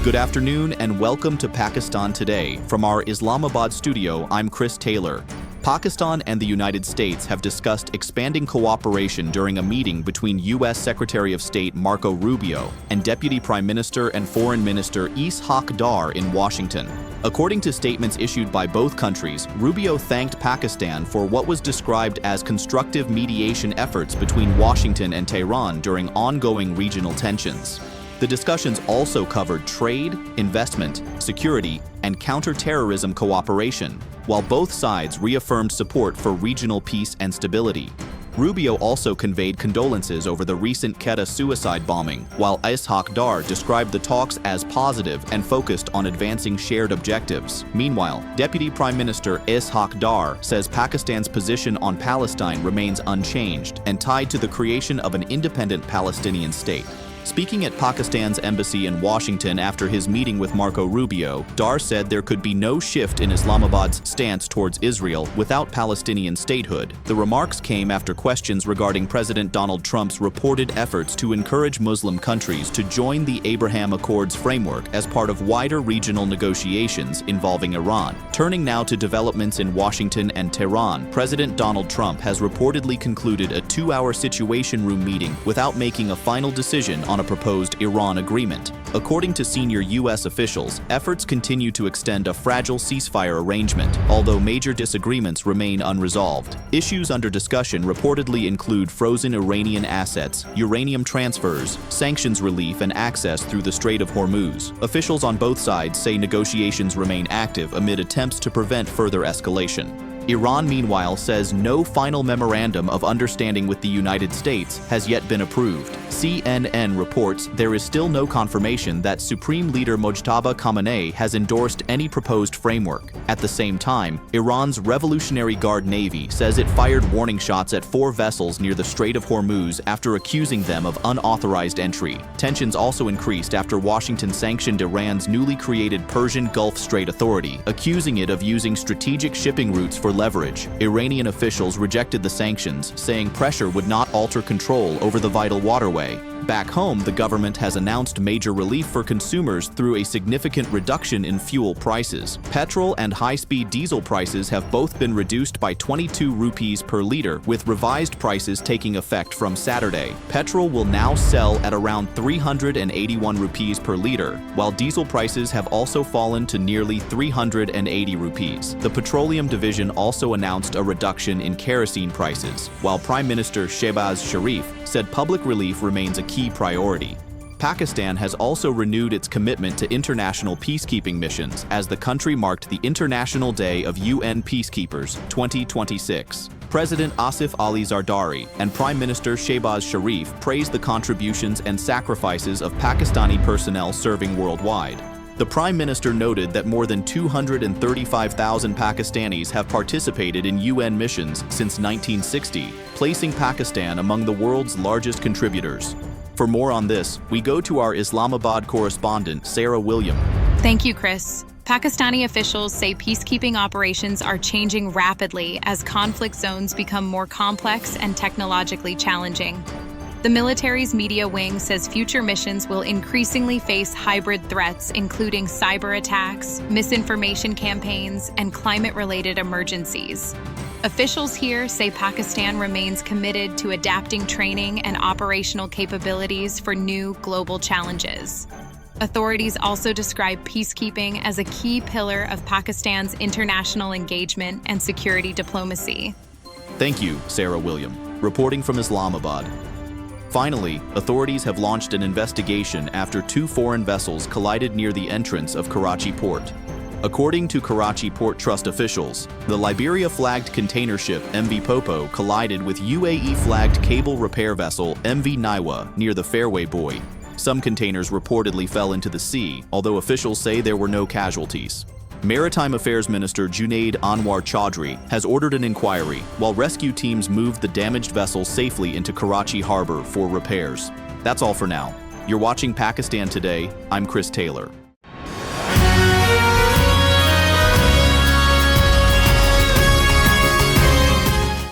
Good afternoon and welcome to Pakistan Today. From our Islamabad studio, I'm Chris Taylor. Pakistan and the United States have discussed expanding cooperation during a meeting between U.S. Secretary of State Marco Rubio and Deputy Prime Minister and Foreign Minister Ishaq Dar in Washington. According to statements issued by both countries, Rubio thanked Pakistan for what was described as constructive mediation efforts between Washington and Tehran during ongoing regional tensions. The discussions also covered trade, investment, security, and counter-terrorism cooperation, while both sides reaffirmed support for regional peace and stability. Rubio also conveyed condolences over the recent Quetta suicide bombing, while Ishaq Dar described the talks as positive and focused on advancing shared objectives. Meanwhile, Deputy Prime Minister Ishaq Dar says Pakistan's position on Palestine remains unchanged and tied to the creation of an independent Palestinian state. Speaking at Pakistan's embassy in Washington after his meeting with Marco Rubio, Dar said there could be no shift in Islamabad's stance towards Israel without Palestinian statehood. The remarks came after questions regarding President Donald Trump's reported efforts to encourage Muslim countries to join the Abraham Accords framework as part of wider regional negotiations involving Iran. Turning now to developments in Washington and Tehran, President Donald Trump has reportedly concluded a 2-hour Situation Room meeting without making a final decision on a proposed Iran agreement. According to senior U.S. officials, efforts continue to extend a fragile ceasefire arrangement, although major disagreements remain unresolved. Issues under discussion reportedly include frozen Iranian assets, uranium transfers, sanctions relief, and access through the Strait of Hormuz. Officials on both sides say negotiations remain active amid attempts to prevent further escalation. Iran, meanwhile, says no final memorandum of understanding with the United States has yet been approved. CNN reports there is still no confirmation that Supreme Leader Mojtaba Khamenei has endorsed any proposed framework. At the same time, Iran's Revolutionary Guard Navy says it fired warning shots at 4 vessels near the Strait of Hormuz after accusing them of unauthorized entry. Tensions also increased after Washington sanctioned Iran's newly created Persian Gulf Strait Authority, accusing it of using strategic shipping routes for leverage. Iranian officials rejected the sanctions, saying pressure would not alter control over the vital waterway. Back home, the government has announced major relief for consumers through a significant reduction in fuel prices. Petrol and high-speed diesel prices have both been reduced by 22 rupees per liter, with revised prices taking effect from Saturday. Petrol will now sell at around 381 rupees per liter, while diesel prices have also fallen to nearly 380 rupees. The Petroleum Division also announced a reduction in kerosene prices, while Prime Minister Shehbaz Sharif said public relief remains a key priority. Pakistan has also renewed its commitment to international peacekeeping missions as the country marked the International Day of UN Peacekeepers 2026. President Asif Ali Zardari and Prime Minister Shehbaz Sharif praised the contributions and sacrifices of Pakistani personnel serving worldwide. The Prime Minister noted that more than 235,000 Pakistanis have participated in UN missions since 1960, placing Pakistan among the world's largest contributors. For more on this, we go to our Islamabad correspondent, Sarah William. Thank you, Chris. Pakistani officials say peacekeeping operations are changing rapidly as conflict zones become more complex and technologically challenging. The military's media wing says future missions will increasingly face hybrid threats, including cyber attacks, misinformation campaigns, and climate-related emergencies. Officials here say Pakistan remains committed to adapting training and operational capabilities for new global challenges. Authorities also describe peacekeeping as a key pillar of Pakistan's international engagement and security diplomacy. Thank you, Sarah William. Reporting from Islamabad. Finally, authorities have launched an investigation after 2 foreign vessels collided near the entrance of Karachi port. According to Karachi Port Trust officials, the Liberia-flagged container ship MV Popo collided with UAE-flagged cable repair vessel MV Niwa near the Fairway Buoy. Some containers reportedly fell into the sea, although officials say there were no casualties. Maritime Affairs Minister Junaid Anwar Chaudhry has ordered an inquiry, while rescue teams moved the damaged vessel safely into Karachi Harbor for repairs. That's all for now. You're watching Pakistan Today. I'm Chris Taylor.